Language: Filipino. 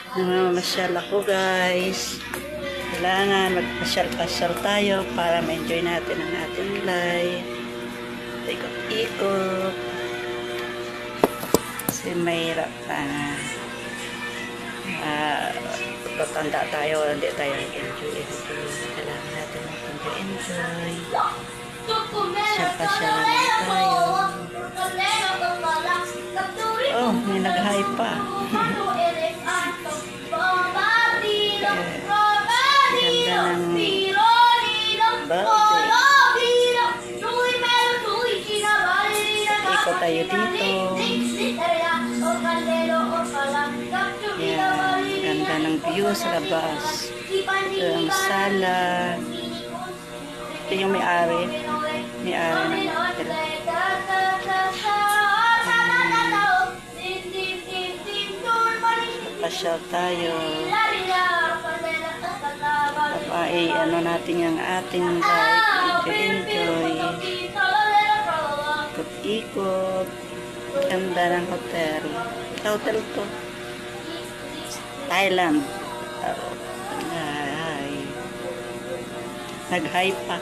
Namamasyal ako guys. Kailangan magpasyal-pasyal tayo para ma-enjoy natin ang ating life. Ikot-ikot. Kasi mahirap tatanda tayo, hindi tayo enjoy. Kailangan natin mag-enjoy. Pasyal-pasyal lang tayo. Oh, may nag-hi pa. Ganda ng birthday. Ikot tayo dito. Yan, ganda ng view sa labas. Ito ang sala. Ito yung may-ari. May-ari ng hotel. Pasyal tayo. Ano natin yung ating life. Enjoy. Ikot-ikot. Ganda ng hotel. Hotel to. Thailand. Ay. Nag-hi pa.